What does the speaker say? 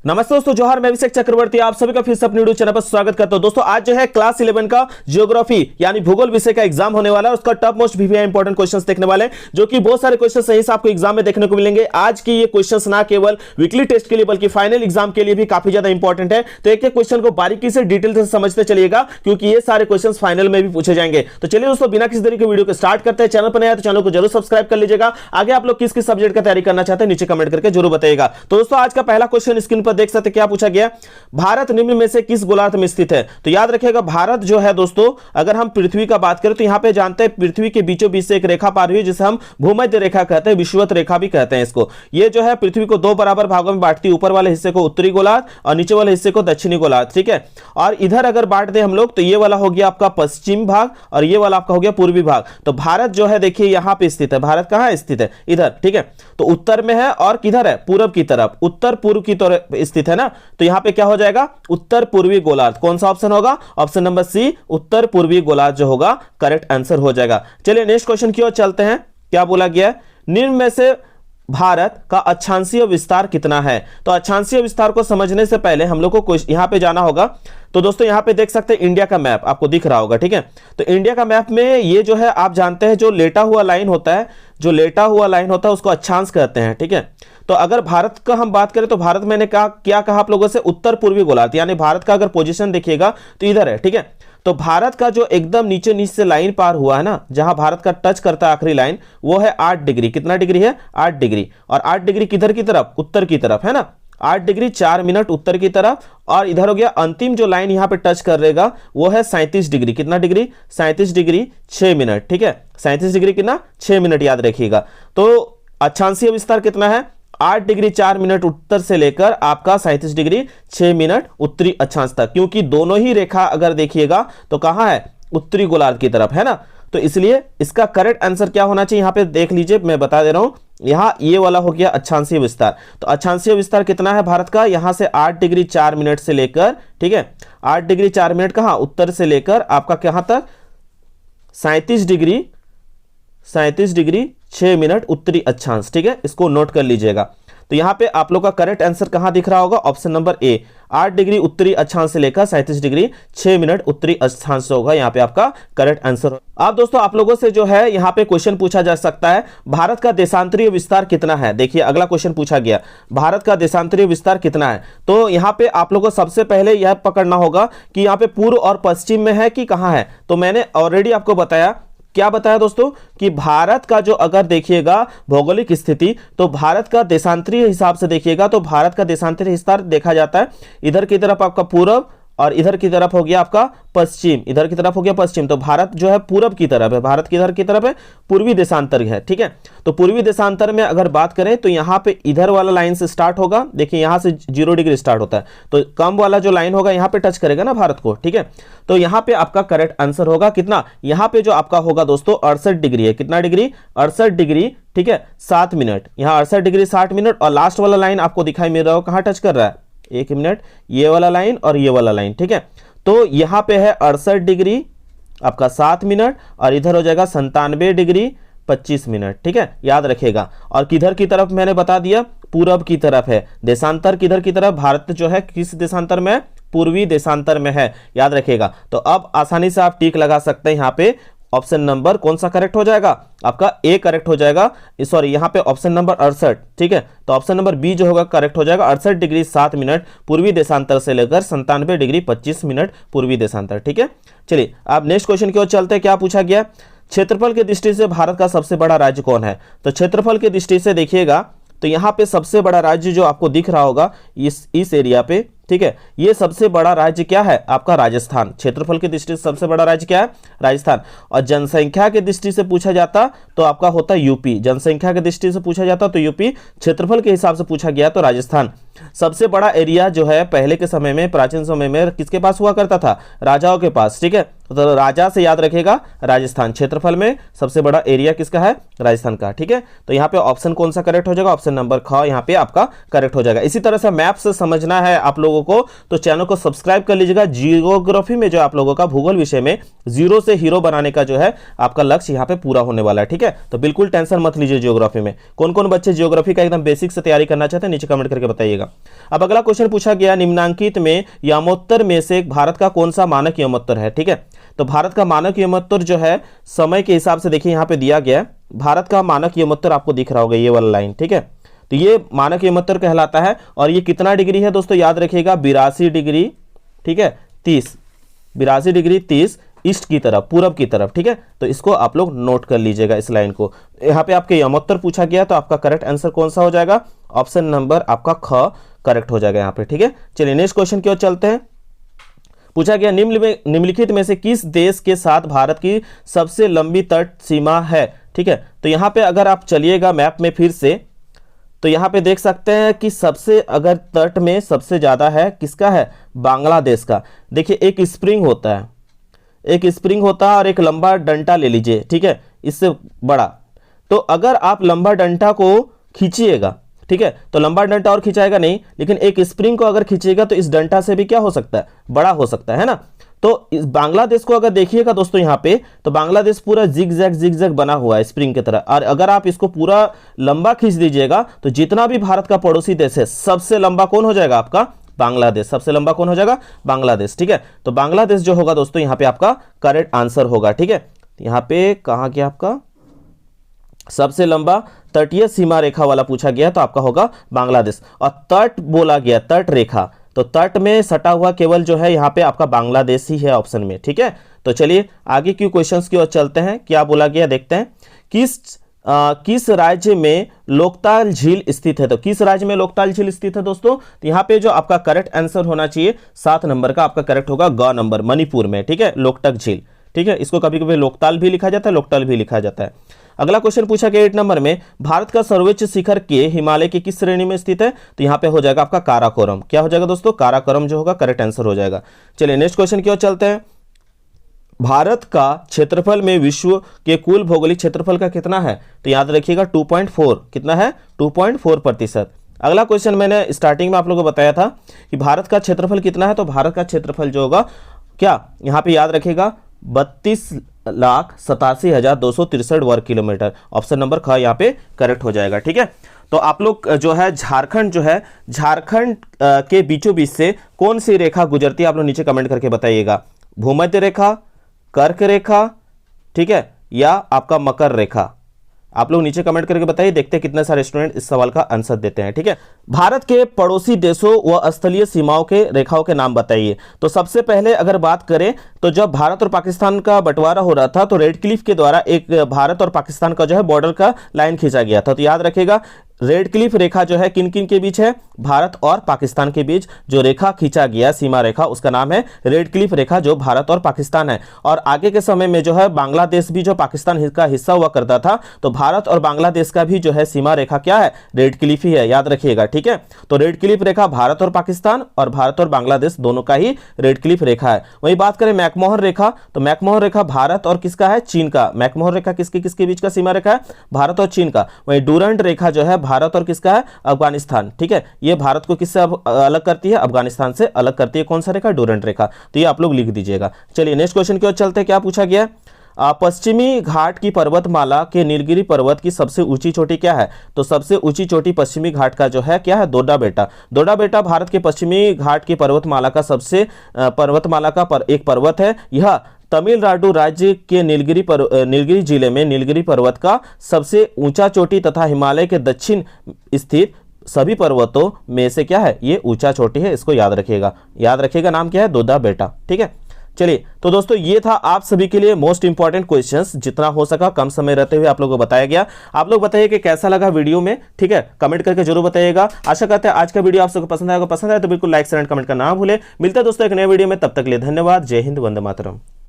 नमस्ते दोस्तों, जोहार। मैं अभिषेक चक्रवर्ती आप सभी का फिर से अपने यूट्यूब चैनल पर स्वागत करता हूं। दोस्तों आज जो है क्लास 11 का ज्योग्राफी यानी भूगोल विषय का एग्जाम होने वाला है। उसका top most VVI important questions देखने वाले हैं, जो कि बहुत सारे क्वेश्चन सही से आपको एग्जाम में देखने को मिलेंगे। आज की ये क्वेश्चंस ना केवल वीकली टेस्ट के लिए बल्कि फाइनल एग्जाम के लिए भी काफी ज्यादा इंपॉर्टेंट है। तो एक एक क्वेश्चन को बारीकी से डिटेल से समझते चलिएगा, क्योंकि ये सारे क्वेश्चन फाइनल में भी पूछे जाएंगे। तो चलिए दोस्तों, बिना किसी तरीके वीडियो को स्टार्ट करते हैं। चैनल पर नया है तो चैनल को जरूर सब्सक्राइब कर लीजिएगा। आगे आप लोग किस किस सब्जेक्ट का तैयारी करना चाहते हैं नीचे कमेंट करके जरूर बताइएगा। तो दोस्तों आज का पहला क्वेश्चन स्क्रीन पर देख सकते हैं, क्या पूछा गया। भारत निम्न में से किस गोलार्ध में स्थित है। तो याद रखिएगा, भारत जो है दोस्तों, अगर हम पृथ्वी का बात करें तो यहां पे जानते हैं पृथ्वी के बीचों बीच से एक रेखा पार हुई है, जिसे हम भूमध्य रेखा कहते हैं, विषुवत रेखा भी कहते हैं इसको। ये जो है पृथ्वी को दो बराबर भागों में बांटती है, ऊपर वाले हिस्से को उत्तरी गोलार्ध और नीचे वाले हिस्से को दक्षिणी गोलार्ध। ठीक है, और इधर अगर बांट दे हम लोग तो ये वाला हो गया आपका पश्चिम भाग और ये वाला आपका हो गया पूर्वी भाग। तो भारत जो है देखिए यहां पे स्थित है। भारत कहां स्थित है? इधर। ठीक है, तो उत्तर में है और किधर है? पूरब की तरफ, उत्तर पूर्व की तरफ स्थित है ना। तो यहां पे क्या हो जाएगा? उत्तर पूर्वी गोलार्ध। कौन सा ऑप्शन होगा? ऑप्शन नंबर सी, उत्तर पूर्वी गोलार्ध जो होगा करेक्ट आंसर हो जाएगा। चलिए नेक्स्ट क्वेश्चन की ओर चलते हैं। क्या बोला गया? निम्न में से भारत का अक्षांशीय विस्तार कितना है। तो अक्षांशीय विस्तार को समझने से पहले हम लोग को यहां पे जाना होगा। तो दोस्तों यहां पे देख सकते हैं इंडिया का मैप आपको दिख रहा होगा। ठीक है, तो इंडिया का मैप में ये जो है आप जानते हैं, जो लेटा हुआ लाइन होता है, जो लेटा हुआ लाइन होता है उसको अक्षांश कहते हैं। ठीक है, तो अगर भारत का हम बात करें तो भारत मैंने कहा क्या कहा आप लोगों से? उत्तर पूर्वी गोलार्ध, यानी भारत का अगर पोजीशन देखिएगा तो इधर है। ठीक है, तो भारत का जो एकदम नीचे नीचे से लाइन पार हुआ है ना, जहां भारत का टच करता है आखिरी लाइन, वो है 8 डिग्री। कितना डिग्री है? 8 डिग्री। और 8 डिग्री किधर की तरफ? उत्तर की तरफ, है ना। 8 डिग्री 4 मिनट उत्तर की तरफ। और इधर हो गया अंतिम जो लाइन यहां पे टच कर रहेगा वो है 37 डिग्री। कितना डिग्री? 37 degree 6 minute. ठीक है, 37 डिग्री कितना? 6 मिनट याद रखिएगा। तो अक्षांशीय विस्तार कितना है? 8 डिग्री 4 मिनट उत्तर से लेकर आपका 37 डिग्री 6 मिनट उत्तरी अक्षांश तक, क्योंकि दोनों ही रेखा अगर देखिएगा तो कहां है? उत्तरी गोलार्ध की तरफ, है ना। तो इसलिए इसका करेक्ट आंसर क्या होना चाहिए? यहां पे देख लीजिए, मैं बता दे रहा हूं। यहां ये वाला हो गया अक्षांशीय विस्तार। तो अक्षांशीय विस्तार कितना है भारत का? यहां से 8 डिग्री 4 मिनट से लेकर, ठीक है, 8 डिग्री 4 मिनट कहां? उत्तर से लेकर आपका कहां तक? 37 डिग्री 6 मिनट उत्तरी अक्षांश। ठीक है, इसको नोट कर लीजिएगा। तो यहां पे आप लोग का करेक्ट आंसर कहां दिख रहा होगा? ऑप्शन नंबर ए, 8 डिग्री उत्तरी अक्षांश से लेकर 37 डिग्री 6 मिनट उत्तरी अक्षांश होगा यहां पे आपका करेक्ट आंसर। अब दोस्तों आप लोगों से जो है यहां पे क्वेश्चन पूछा जा सकता है, भारत का देशांतरीय विस्तार कितना है। देखिए अगला क्वेश्चन पूछा गया, भारत का देशांतरीय विस्तार कितना है। तो यहां पे आप लोगों को सबसे पहले यह पकड़ना होगा कि यहां पे पूर्व और पश्चिम में है कि कहां है। तो मैंने ऑलरेडी आपको बताया, क्या बताया दोस्तों, कि भारत का जो अगर देखिएगा भौगोलिक स्थिति, तो भारत का देशांतरीय हिसाब से देखिएगा तो भारत का देशांतरीय विस्तार देखा जाता है इधर की तरफ आपका पूरब और इधर की तरफ हो गया आपका पश्चिम। इधर की तरफ हो गया पश्चिम। तो भारत जो है पूरब की तरफ है, भारत किधर की तरफ है? पूर्वी देशांतर है। ठीक है, तो पूर्वी देशांतर में अगर बात करें तो यहां पे इधर वाला लाइन से स्टार्ट होगा। देखिए यहां से 0 डिग्री स्टार्ट होता है, तो कम वाला जो लाइन होगा यहां पे टच करेगा ना भारत को। ठीक है, तो यहां पे आपका करेक्ट आंसर होगा कितना? यहां पे जो आपका होगा दोस्तों 68 डिग्री है। कितना डिग्री? 68 डिग्री, ठीक है, 7 मिनट। यहां 68 डिग्री 60 मिनट। और लास्ट वाला लाइन आपको दिखाई मिल रहा हो कहां टच कर रहा है? एक मिनट, ये वाला लाइन और ये वाला लाइन। ठीक है, तो यहां पे है 68 डिग्री आपका 7 मिनट और इधर हो जाएगा 97 डिग्री 25 मिनट। ठीक है, याद रखिएगा। और किधर की तरफ मैंने बता दिया? पूरब की तरफ है। देशांतर किधर की तरफ? भारत जो है किस देशांतर में? पूर्वी देशांतर में है, याद रखिएगा। तो अब आसानी से आप टिक लगा सकते हैं। यहां पे ऑप्शन नंबर कौन सा करेक्ट हो जाएगा? आपका ए करेक्ट हो जाएगा। सॉरी, यहां पे ऑप्शन नंबर 68। ठीक है, तो ऑप्शन नंबर बी जो होगा करेक्ट हो जाएगा। 68 डिग्री 7 मिनट पूर्वी देशांतर से लेकर 97 डिग्री 25 मिनट पूर्वी देशांतर। ठीक है, चलिए अब नेक्स्ट क्वेश्चन की ओर चलते हैं। क्या पूछा गया? क्षेत्रफल की दृष्टि से भारत का सबसे बड़ा राज्य कौन है। तो क्षेत्रफल की दृष्टि से देखिएगा तो यहां पे सबसे बड़ा राज्य जो आपको दिख रहा होगा इस एरिया पे, ठीक है, ये सबसे बड़ा राज्य क्या है? आपका राजस्थान। क्षेत्रफल की दृष्टि से सबसे बड़ा राज्य क्या है? राजस्थान। और जनसंख्या की दृष्टि से पूछा जाता तो आपका होता यूपी। जनसंख्या की दृष्टि से पूछा जाता तो यूपी। क्षेत्रफल के हिसाब से पूछा गया तो राजस्थान। सबसे बड़ा एरिया जो है पहले के समय में, प्राचीन समय में किसके पास हुआ करता था? राजाओं के पास। ठीक है, तो राजा से याद रखेगा राजस्थान। क्षेत्रफल में सबसे बड़ा एरिया किसका है? राजस्थान का। ठीक है, तो यहाँ पे ऑप्शन कौन सा करेक्ट हो जाएगा? ऑप्शन नंबर ख यहाँ पे आपका करेक्ट हो जाएगा। इसी तरह से मैप से समझना है आप लोगों को तो चैनल को सब्सक्राइब कर लीजिएगा। जियोग्राफी में जो आप लोगों का भूगोल विषय में जीरो से हीरो बनाने का जो है आपका लक्ष्य यहाँ पे पूरा होने वाला है। ठीक है, तो बिल्कुल टेंशन मत लीजिए। जियोग्राफी में कौन कौन बच्चे जियोग्राफी का एकदम बेसिक से तैयारी करना चाहते हैं नीचे कमेंट करके बताइएगा। जाएगा। अब अगला क्वेश्चन पूछा गया, निम्नांकित में यमोत्तर में से भारत का कौन सा मानक यमोत्तर है। ठीक है, तो भारत का मानक यमोत्तर जो है समय के हिसाब से देखिए यहाँ पे दिया गया है, भारत का मानक यमोत्तर आपको दिख रहा होगा ये वाला लाइन। ठीक है, तो ये मानक यमोत्तर कहलाता है और ये कितना डिग्री है दोस्तों, याद रखिएगा 82 डिग्री, ठीक है 30, 82 डिग्री 30 ईस्ट की तरफ, पूरब की तरफ। ठीक है, तो इसको आप लोग नोट कर लीजिएगा इस लाइन को। यहाँ पे आपके यमोत्तर पूछा गया तो आपका करेक्ट आंसर कौन सा हो जाएगा, ऑप्शन नंबर आपका ख करेक्ट हो जाएगा यहाँ पे। ठीक है, चलिए नेक्स्ट क्वेश्चन की ओर चलते हैं। पूछा गया, निम्नलिखित में से किस देश के साथ भारत की सबसे लंबी तट सीमा है। ठीक है, तो यहाँ पे अगर आप चलिएगा मैप में फिर से, तो यहाँ पे देख सकते हैं कि सबसे अगर तट में सबसे ज्यादा है किसका है, बांग्लादेश का। देखिए एक स्प्रिंग होता है, एक स्प्रिंग होता है और एक लंबा डंडा ले लीजिए, ठीक है इससे बड़ा। तो अगर आप लंबा डंडा को खींचिएगा, ठीक है, तो लंबा डंडा और खिंचाएगा नहीं, लेकिन एक स्प्रिंग को अगर खींचिएगा तो इस डंडा से भी क्या हो सकता है, बड़ा हो सकता है ना। तो इस बांग्लादेश को अगर देखिएगा दोस्तों यहाँ पे, तो बांग्लादेश पूरा जिग-जैग बना हुआ है स्प्रिंग की तरह, और अगर आप इसको पूरा लंबा खींच दीजिएगा तो जितना भी भारत का पड़ोसी देश है सबसे लंबा कौन हो जाएगा, आपका बांग्लादेश। सबसे लंबा कौन हो जाएगा, बांग्लादेश। ठीक है, तो बांग्लादेश जो होगा दोस्तों यहाँ पे आपका करेक्ट आंसर होगा। ठीक है, यहाँ पे कहाँ गया आपका सबसे लंबा तटीय सीमा रेखा वाला पूछा गया तो आपका होगा बांग्लादेश। और तट बोला गया, तट रेखा, तो तट में सटा हुआ केवल जो है यहाँ पे आपका बांग्लादेश ही है ऑप्शन में। ठीक है, तो चलिए आगे के क्वेश्चंस की ओर चलते हैं, क्या बोला गया देखते हैं। किस राज्य में लोकताल झील स्थित है। तो किस राज्य में लोकताल झील स्थित है दोस्तों, तो यहाँ पे जो आपका करेक्ट आंसर होना चाहिए 7 नंबर का आपका करेक्ट होगा, ग नंबर, मणिपुर में। ठीक है, लोकटक झील। ठीक है, इसको कभी कभी लोकताल भी लिखा जाता है, लोकताल भी लिखा जाता है। अगला क्वेश्चन पूछा गया 8 नंबर में, भारत का सर्वोच्च शिखर के हिमालय की किस श्रेणी में स्थित है। तो यहाँ पे हो जाएगा आपका काराकोरम। क्या हो जाएगा दोस्तों, काराकोरम जो होगा करेक्ट आंसर हो जाएगा। चलिए नेक्स्ट क्वेश्चन की ओर चलते हैं। भारत का क्षेत्रफल में विश्व के कुल भौगोलिक क्षेत्रफल का कितना है। तो याद रखिएगा 2.4, कितना है 2.4%। अगला क्वेश्चन मैंने स्टार्टिंग में आप लोगों को बताया था कि भारत का क्षेत्रफल कितना है, तो भारत का क्षेत्रफल जो होगा क्या, यहाँ पे याद रखिएगा 32,87,263 वर्ग किलोमीटर। ऑप्शन नंबर ख यहाँ पे करेक्ट हो जाएगा। ठीक है, तो आप लोग जो है झारखंड के बीचों बीच से कौन सी रेखा गुजरती है, आप लोग नीचे कमेंट करके बताइएगा। भूमध्य रेखा, कर्क रेखा, ठीक है, या आपका मकर रेखा। आप लोग नीचे कमेंट करके बताइए, देखते हैं कितने सारे स्टूडेंट इस सवाल का आंसर देते हैं। ठीक है, भारत के पड़ोसी देशों व स्थलीय सीमाओं के रेखाओं के नाम बताइए। तो सबसे पहले अगर बात करें तो जब भारत और पाकिस्तान का बंटवारा हो रहा था तो रेड क्लिफ के द्वारा एक भारत और पाकिस्तान का जो है बॉर्डर का लाइन खींचा गया था। तो याद रखिएगा रेड क्लिफ रेखा जो है किन किन के बीच है, भारत और पाकिस्तान के बीच जो रेखा खींचा गया सीमा रेखा, उसका नाम है रेड क्लिफ रेखा, जो भारत और पाकिस्तान है। और आगे के समय में जो है बांग्लादेश भी जो पाकिस्तान का हिस्सा हुआ करता था, तो भारत और बांग्लादेश का भी जो है सीमा रेखा क्या है, रेड क्लिफ ही है, याद रखिएगा। ठीक है, तो रेड क्लिफ रेखा भारत और पाकिस्तान और भारत और बांग्लादेश दोनों का ही रेड क्लिफ रेखा है। वही बात करें मैकमोहन रेखा, तो मैकमोहन रेखा भारत और किसका है, चीन का। मैकमोहन रेखा किसके बीच का सीमा रेखा है, भारत और चीन का। वही डूरंट रेखा जो है भारत और किसका है, अफगानिस्तान। ठीक है, ये भारत को किससे अलग करती है, अफगानिस्तान से अलग करती है। कौन सा रेखा, डूरंट रेखा। तो ये आप लोग लिख दीजिएगा। चलिए नेक्स्ट क्वेश्चन की ओर चलते हैं, क्या पूछा गया। पश्चिमी घाट की पर्वतमाला के नीलगिरी पर्वत की सबसे ऊंची चोटी क्या है। तो सबसे ऊंची चोटी पश्चिमी घाट का जो है क्या है, दोड्डा बेटा। दोड्डा बेटा भारत के पश्चिमी घाट की पर्वतमाला का सबसे एक पर्वत है। यह तमिलनाडु राज्य के नीलगिरी जिले में नीलगिरी पर्वत का सबसे ऊंचा चोटी तथा हिमालय के दक्षिण स्थित सभी पर्वतों में से क्या है, ये ऊंचा चोटी है। इसको याद रखिएगा, नाम क्या है, दोड्डा बेटा। ठीक है, चलिए तो दोस्तों ये था आप सभी के लिए मोस्ट इंपॉर्टेंट क्वेश्चंस, जितना हो सका कम समय रहते हुए आप लोगों को बताया गया। आप लोग बताइए कि कैसा लगा वीडियो में। ठीक है, कमेंट करके जरूर बताइएगा। आशा करते हैं आज का वीडियो आप सबको पसंद आएगा तो बिल्कुल लाइक शेयर एंड कमेंट करना ना भूले। मिलता है दोस्तों एक नए वीडियो में, तब तक के लिए धन्यवाद। जय हिंद, वंदे मातरम।